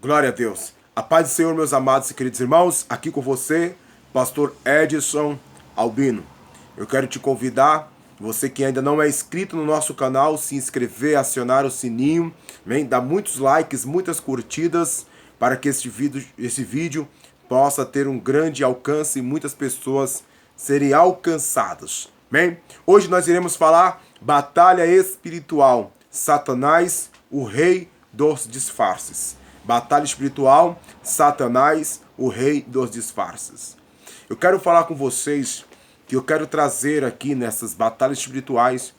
Glória a Deus. A paz do Senhor, meus amados e queridos irmãos, aqui com você, pastor Edson Albino. Eu quero te convidar, você que ainda não é inscrito no nosso canal, se inscrever, acionar o sininho, dar muitos likes, muitas curtidas, para que esse vídeo possa ter um grande alcance e muitas pessoas serem alcançadas. Bem, hoje nós iremos falar batalha espiritual. Satanás, o rei dos disfarces. Batalha espiritual, Satanás, o rei dos disfarces. Eu quero falar com vocês que eu quero trazer aqui nessas batalhas espirituais.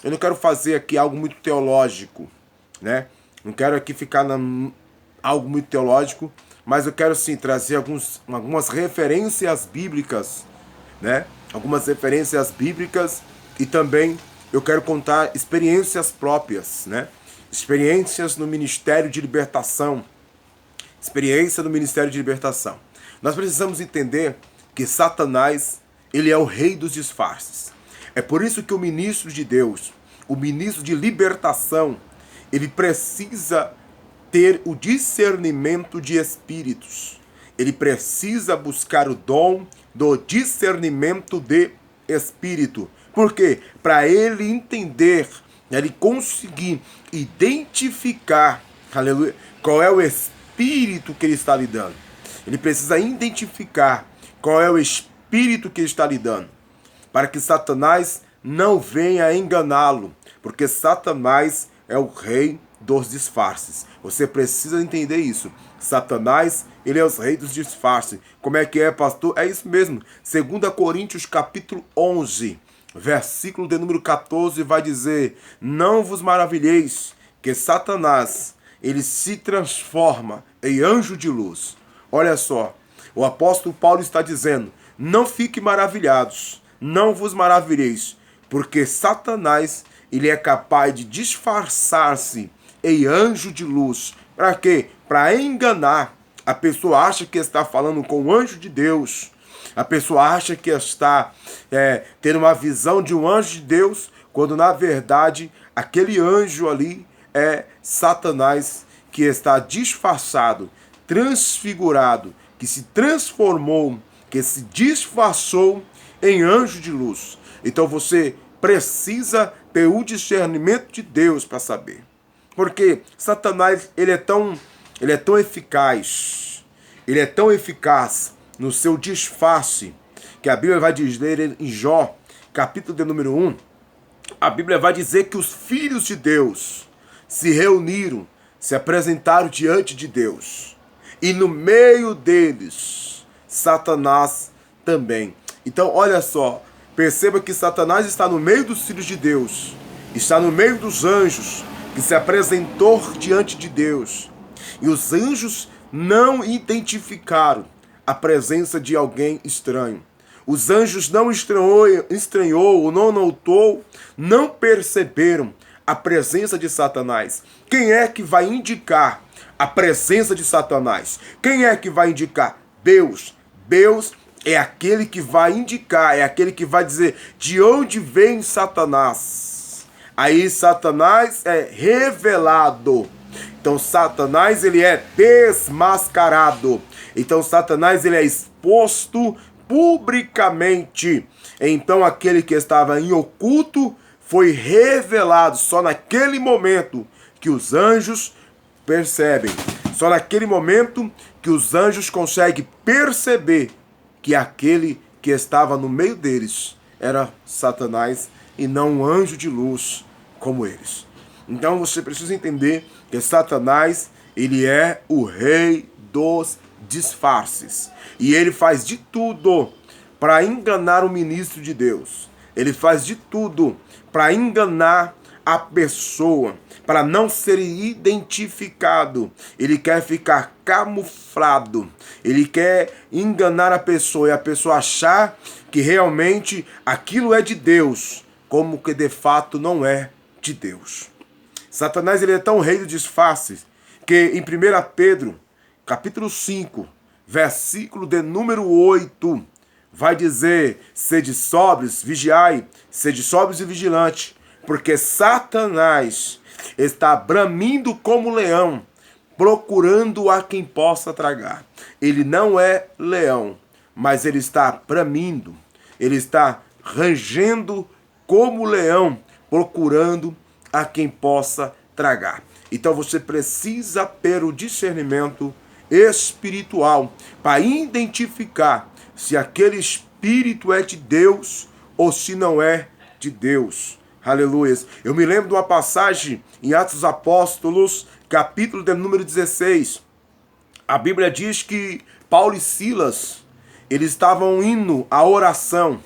Eu não quero fazer aqui algo muito teológico, né? Não quero aqui ficar algo muito teológico, mas eu quero sim trazer algumas referências bíblicas, né? Algumas referências bíblicas e também eu quero contar experiências próprias, né? Experiências no Ministério de Libertação. Experiência no Ministério de Libertação. Nós precisamos entender que Satanás, ele é o rei dos disfarces. É por isso que o ministro de Deus, o ministro de libertação, ele precisa ter o discernimento de espíritos. Ele precisa buscar o dom do discernimento de espírito. Por quê? Para ele entender, ele conseguir identificar, aleluia, qual é o espírito que ele está lidando. Ele precisa identificar qual é o espírito que ele está lidando, para que Satanás não venha enganá-lo, porque Satanás é o rei dos disfarces. Você precisa entender isso. Satanás, ele é o rei dos disfarces. Como é que é, pastor? É isso mesmo. 2 Coríntios capítulo 11, versículo de número 14, vai dizer: não vos maravilheis que Satanás, ele se transforma em anjo de luz. Olha só, o apóstolo Paulo está dizendo: não fiquem maravilhados, não vos maravilheis, porque Satanás, ele é capaz de disfarçar-se em anjo de luz. Para quê? Para enganar. A pessoa acha que está falando com o anjo de Deus. A pessoa acha que está tendo uma visão de um anjo de Deus, quando na verdade aquele anjo ali é Satanás, que está disfarçado, transfigurado, que se transformou, que se disfarçou em anjo de luz. Então você precisa ter o discernimento de Deus para saber. Porque Satanás, ele é tão eficaz, ele é tão eficaz no seu disfarce, que a Bíblia vai dizer em Jó, capítulo de número 1, a Bíblia vai dizer que os filhos de Deus se reuniram, se apresentaram diante de Deus. E no meio deles, Satanás também. Então, olha só, perceba que Satanás está no meio dos filhos de Deus, está no meio dos anjos, que se apresentou diante de Deus. E os anjos não identificaram a presença de alguém estranho. Os anjos não estranhou, não notou, não perceberam a presença de Satanás. Quem é que vai indicar a presença de Satanás? Quem é que vai indicar? Deus. Deus é aquele que vai indicar, é aquele que vai dizer de onde vem Satanás. Aí Satanás é revelado. Então Satanás, ele é desmascarado. Então Satanás, ele é exposto publicamente. Então aquele que estava em oculto foi revelado só naquele momento que os anjos percebem. Só naquele momento que os anjos conseguem perceber que aquele que estava no meio deles era Satanás e não um anjo de luz como eles. Então você precisa entender que Satanás, ele é o rei dos disfarces. E ele faz de tudo para enganar o ministro de Deus. Ele faz de tudo para enganar a pessoa, para não ser identificado. Ele quer ficar camuflado. Ele quer enganar a pessoa e a pessoa achar que realmente aquilo é de Deus, como que de fato não é de Deus. Satanás, ele é tão rei do disfarce que em 1 Pedro, capítulo 5, versículo de número 8, vai dizer: sede sóbrios, vigiai, sede sóbrios e vigilantes, porque Satanás está bramindo como leão, procurando a quem possa tragar. Ele não é leão, mas ele está bramindo, ele está rangendo como leão, procurando a quem possa tragar. Então você precisa ter o discernimento espiritual para identificar se aquele espírito é de Deus ou se não é de Deus. Aleluia. Eu me lembro de uma passagem em Atos dos Apóstolos, capítulo de número 16. A Bíblia diz que Paulo e Silas, eles estavam indo à oração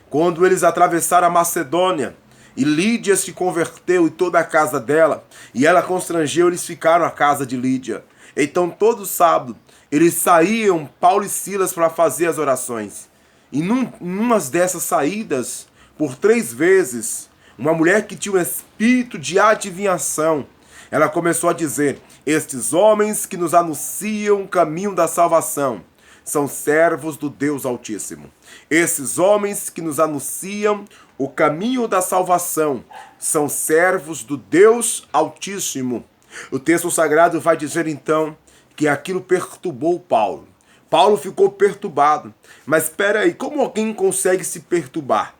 quando eles atravessaram a Macedônia. E Lídia se converteu e toda a casa dela. E ela constrangeu, eles ficaram na casa de Lídia. Então todo sábado eles saíam, Paulo e Silas, para fazer as orações. E numa dessas saídas, por 3 vezes, uma mulher que tinha um espírito de adivinhação, ela começou a dizer: estes homens que nos anunciam o caminho da salvação são servos do Deus Altíssimo. Esses homens que nos anunciam o caminho da salvação são servos do Deus Altíssimo. O texto sagrado vai dizer então que aquilo perturbou Paulo. Paulo ficou perturbado. Mas espera aí, como alguém consegue se perturbar?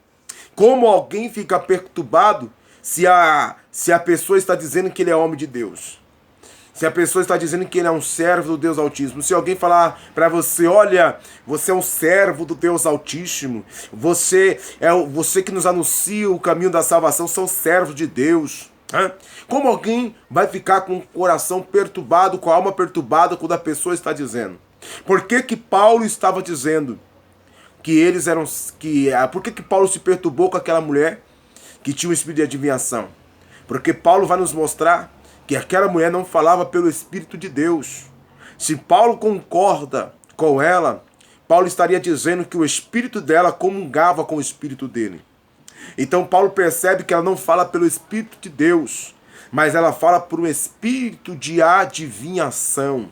Como alguém fica perturbado se a pessoa está dizendo que ele é homem de Deus? Se a pessoa está dizendo que ele é um servo do Deus Altíssimo. Se alguém falar para você: olha, você é um servo do Deus Altíssimo. Você que nos anuncia o caminho da salvação, são servos de Deus. Como alguém vai ficar com o coração perturbado, com a alma perturbada quando a pessoa está dizendo? Por que Paulo estava dizendo que eles eram... Por que Paulo se perturbou com aquela mulher que tinha um espírito de adivinhação? Porque Paulo vai nos mostrar que aquela mulher não falava pelo Espírito de Deus. Se Paulo concorda com ela, Paulo estaria dizendo que o espírito dela comungava com o espírito dele. Então Paulo percebe que ela não fala pelo Espírito de Deus, mas ela fala por um espírito de adivinhação.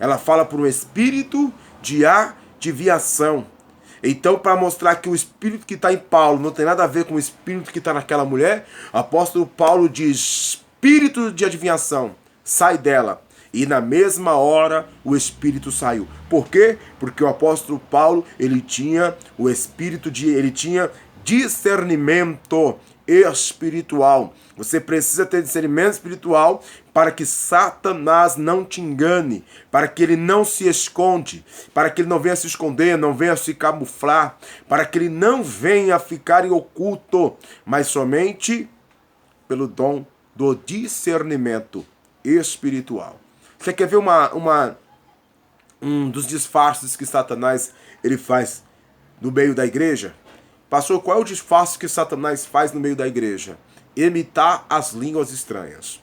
Ela fala por um espírito de adivinhação. Então, para mostrar que o espírito que está em Paulo não tem nada a ver com o espírito que está naquela mulher, o apóstolo Paulo diz: espírito de adivinhação, sai dela. E na mesma hora o espírito saiu. Por quê? Porque o apóstolo Paulo, ele tinha o espírito ele tinha discernimento espiritual. Você precisa ter discernimento espiritual para que Satanás não te engane, para que ele não se esconde, para que ele não venha se esconder, não venha se camuflar, para que ele não venha ficar em oculto, mas somente pelo dom do discernimento espiritual. Você quer ver um dos disfarces que Satanás ele faz no meio da igreja? Pastor, qual é o disfarce que Satanás faz no meio da igreja? Imitar as línguas estranhas.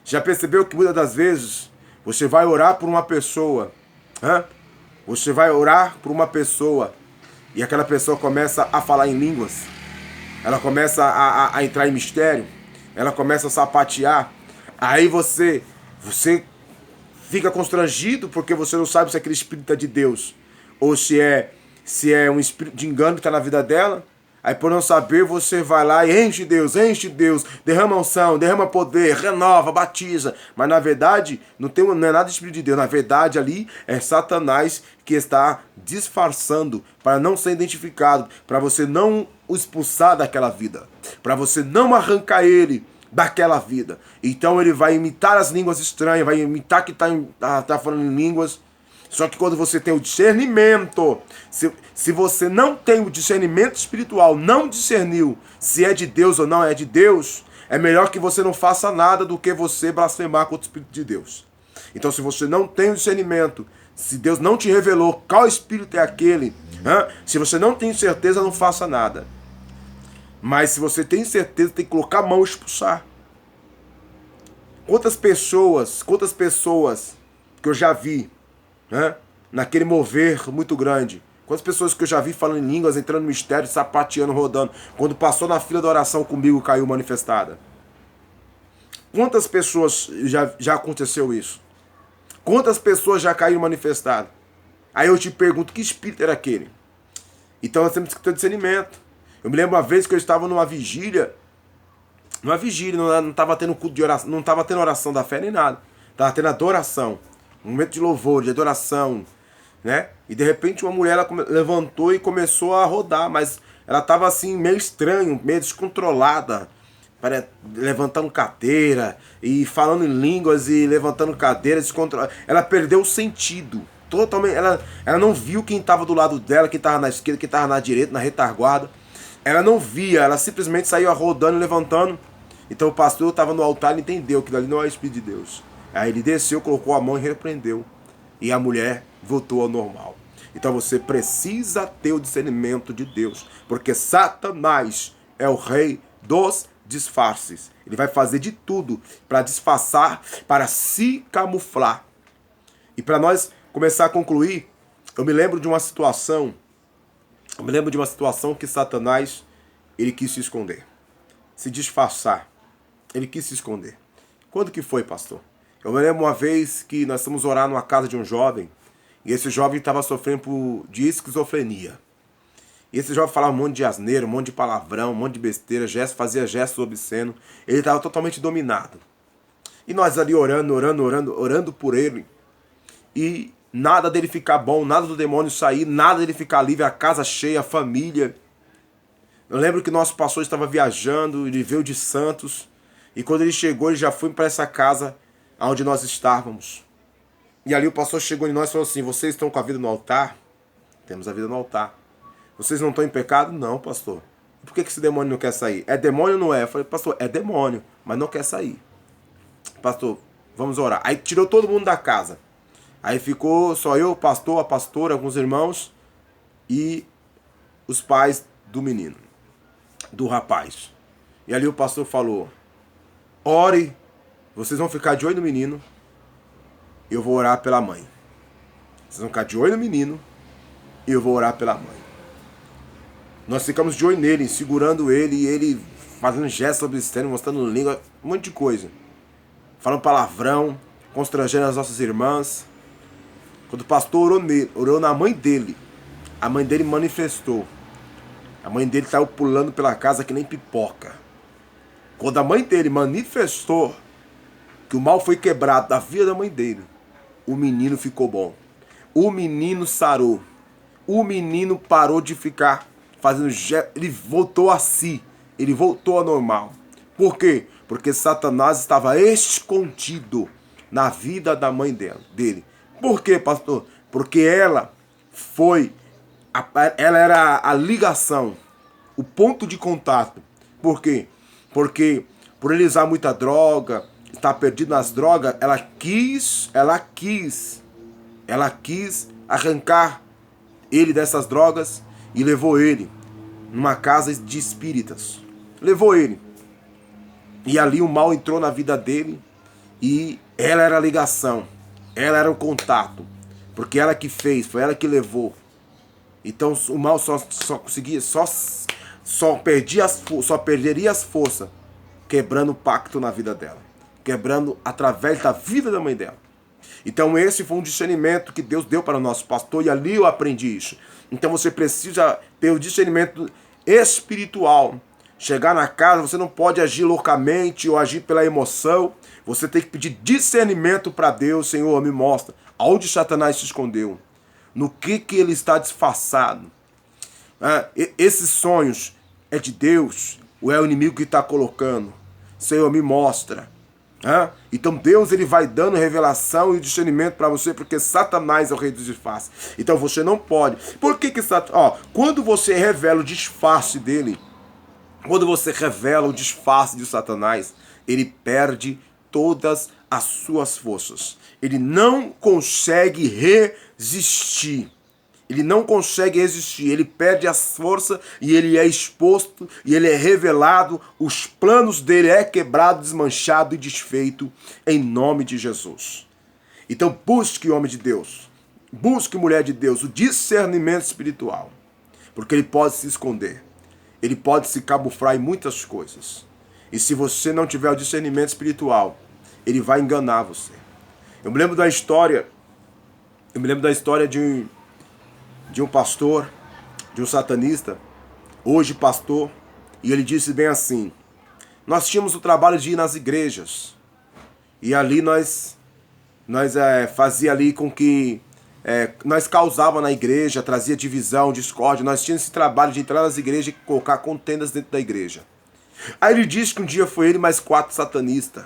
Já percebeu que muitas das vezes você vai orar por uma pessoa, Você vai orar por uma pessoa e aquela pessoa começa a falar em línguas, ela começa a entrar em mistério, ela começa a sapatear, aí você fica constrangido porque você não sabe se aquele espírito é de Deus ou se é um espírito de engano que está na vida dela. Aí por não saber, você vai lá e enche Deus, derrama unção, derrama poder, renova, batiza. Mas na verdade, não é nada de espírito de Deus. Na verdade ali é Satanás que está disfarçando para não ser identificado, para você não o expulsar daquela vida, para você não arrancar ele daquela vida. Então ele vai imitar as línguas estranhas, vai imitar que tá falando em línguas. Só que quando você tem o discernimento, se você não tem o discernimento espiritual, não discerniu se é de Deus ou não é de Deus, é melhor que você não faça nada do que você blasfemar contra o Espírito de Deus. Então se você não tem o discernimento, se Deus não te revelou qual espírito é aquele, se você não tem certeza, não faça nada. Mas se você tem certeza, tem que colocar a mão e expulsar. Quantas pessoas que eu já vi, naquele mover muito grande. Quantas pessoas que eu já vi falando em línguas, entrando no mistério, sapateando, rodando. Quando passou na fila da oração comigo, caiu manifestada. Quantas pessoas já aconteceu isso? Quantas pessoas já caíram manifestadas? Aí eu te pergunto, que espírito era aquele? Então nós temos que ter discernimento. Eu me lembro uma vez que eu estava numa vigília, não estava tendo culto de oração, não estava tendo oração da fé nem nada. estava tendo adoração, um momento de louvor, de adoração, né? E de repente uma mulher levantou e começou a rodar, mas ela estava assim meio estranho, meio descontrolada, levantando cadeira e falando em línguas e levantando cadeira, descontrolada. Ela perdeu o sentido. Totalmente, ela não viu quem estava do lado dela, quem estava na esquerda, quem estava na direita, na retaguarda. Ela não via, ela simplesmente saiu rodando e levantando. Então o pastor estava no altar e entendeu que ali não é o Espírito de Deus. Aí ele desceu, colocou a mão e repreendeu. E a mulher voltou ao normal. Então você precisa ter o discernimento de Deus. Porque Satanás é o rei dos disfarces. Ele vai fazer de tudo para disfarçar, para se camuflar. E para nós começar a concluir, eu me lembro de uma situação que Satanás, ele quis se esconder, se disfarçar. Ele quis se esconder. Quando que foi, pastor? Eu me lembro uma vez que nós fomos orar numa casa de um jovem, e esse jovem estava sofrendo de esquizofrenia. E esse jovem falava um monte de asneiro, um monte de palavrão, um monte de besteira, fazia gestos obscenos. Ele estava totalmente dominado. E nós ali orando por ele. E nada dele ficar bom, nada do demônio sair, nada dele ficar livre, a casa cheia, a família. Eu lembro que nosso pastor estava viajando, ele veio de Santos. E quando ele chegou, ele já foi para essa casa onde nós estávamos. E ali o pastor chegou em nós e falou assim: vocês estão com a vida no altar? Temos a vida no altar. Vocês não estão em pecado? Não, pastor. Por que esse demônio não quer sair? É demônio ou não é? Eu falei: pastor, é demônio, mas não quer sair. Pastor, vamos orar. Aí tirou todo mundo da casa. Aí ficou só eu, o pastor, a pastora, alguns irmãos e os pais do menino, do rapaz. E ali o pastor falou: ore, vocês vão ficar de olho no menino, eu vou orar pela mãe. Vocês vão ficar de olho no menino e eu vou orar pela mãe. Nós ficamos de olho nele, segurando ele, e ele fazendo gestos obscenos, mostrando língua, um monte de coisa. Falando palavrão, constrangendo as nossas irmãs. Quando o pastor orou na mãe dele, a mãe dele manifestou. A mãe dele saiu pulando pela casa que nem pipoca. Quando a mãe dele manifestou que o mal foi quebrado da vida da mãe dele, o menino ficou bom. O menino sarou. O menino parou de ficar fazendo gestos. Ele voltou a si. Ele voltou ao normal. Por quê? Porque Satanás estava escondido na vida da mãe dele. Por quê, pastor? Porque ela era a ligação, o ponto de contato. Por quê? Porque por ele usar muita droga, estar perdido nas drogas, ela quis arrancar ele dessas drogas e levou ele numa casa de espíritas. Levou ele. E ali o mal entrou na vida dele e ela era a ligação. Ela era o contato, porque ela que fez, foi ela que levou. Então o mal só perderia as forças quebrando o pacto na vida dela, quebrando através da vida da mãe dela. Então esse foi um discernimento que Deus deu para o nosso pastor e ali eu aprendi isso. Então você precisa ter o discernimento espiritual. Chegar na casa, você não pode agir loucamente ou agir pela emoção. Você tem que pedir discernimento para Deus. Senhor, me mostra aonde Satanás se escondeu. No que ele está disfarçado. Esses sonhos é de Deus ou é o inimigo que está colocando? Senhor, me mostra. Então Deus ele vai dando revelação e discernimento para você, porque Satanás é o rei dos disfarces. Então você não pode. Por que Satanás? Quando você revela o disfarce dele, quando você revela o disfarce de Satanás, ele perde todas as suas forças. Ele não consegue resistir. Ele não consegue resistir. Ele perde as forças e ele é exposto e ele é revelado. Os planos dele é quebrado, desmanchado e desfeito em nome de Jesus. Então busque, homem de Deus. Busque, mulher de Deus, o discernimento espiritual. Porque ele pode se esconder. Ele pode se camuflar em muitas coisas. E se você não tiver o discernimento espiritual, ele vai enganar você. Eu me lembro da história de um pastor, de um satanista, hoje pastor, e ele disse bem assim: nós tínhamos o trabalho de ir nas igrejas, e ali nós nós fazia ali com que nós causava na igreja, trazia divisão, discórdia. Nós tínhamos esse trabalho de entrar nas igrejas e colocar contendas dentro da igreja. Aí ele diz que um dia foi ele mais 4 satanistas.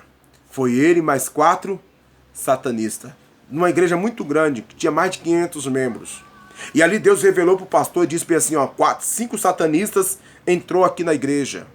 Foi ele mais 4 satanistas. Numa igreja muito grande, que tinha mais de 500 membros. E ali Deus revelou para o pastor e disse bem assim, ó, 5 satanistas entrou aqui na igreja.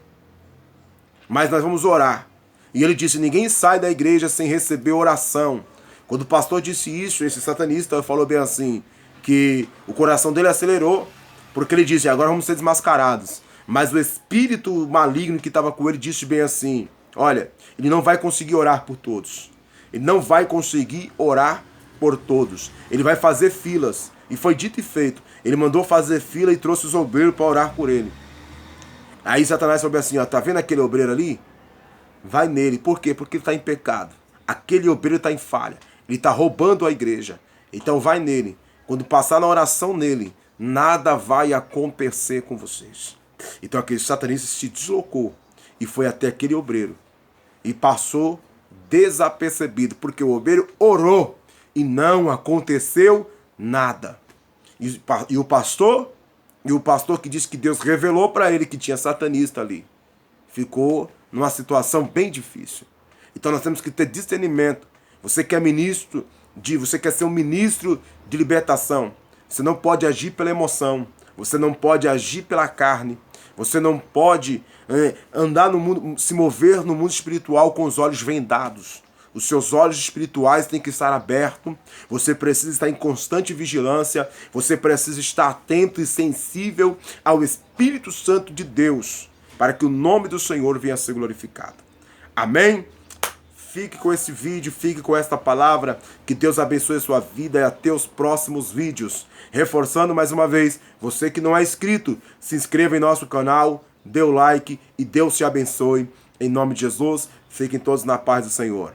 Mas nós vamos orar. E ele disse, ninguém sai da igreja sem receber oração. Quando o pastor disse isso, esse satanista falou bem assim, que o coração dele acelerou, porque ele disse, agora vamos ser desmascarados. Mas o espírito maligno que estava com ele disse bem assim, olha, ele não vai conseguir orar por todos. Ele não vai conseguir orar por todos. Ele vai fazer filas. E foi dito e feito. Ele mandou fazer fila e trouxe os obreiros para orar por ele. Aí Satanás falou assim, ó, tá vendo aquele obreiro ali? Vai nele. Por quê? Porque ele está em pecado. Aquele obreiro está em falha. Ele está roubando a igreja. Então vai nele. Quando passar na oração nele, nada vai acontecer com vocês. Então aquele satanista se deslocou e foi até aquele obreiro. E passou desapercebido, porque o obreiro orou e não aconteceu nada. E o pastor que disse que Deus revelou para ele que tinha satanista ali, ficou numa situação bem difícil. Então nós temos que ter discernimento. Você quer ser um ministro de libertação. Você não pode agir pela emoção. Você não pode agir pela carne. Você não pode andar no mundo, se mover no mundo espiritual com os olhos vendados. Os seus olhos espirituais têm que estar abertos. Você precisa estar em constante vigilância. Você precisa estar atento e sensível ao Espírito Santo de Deus, para que o nome do Senhor venha a ser glorificado. Amém? Fique com esse vídeo, fique com esta palavra. Que Deus abençoe a sua vida e até os próximos vídeos. Reforçando mais uma vez, você que não é inscrito, se inscreva em nosso canal, dê o like e Deus te abençoe. Em nome de Jesus, fiquem todos na paz do Senhor.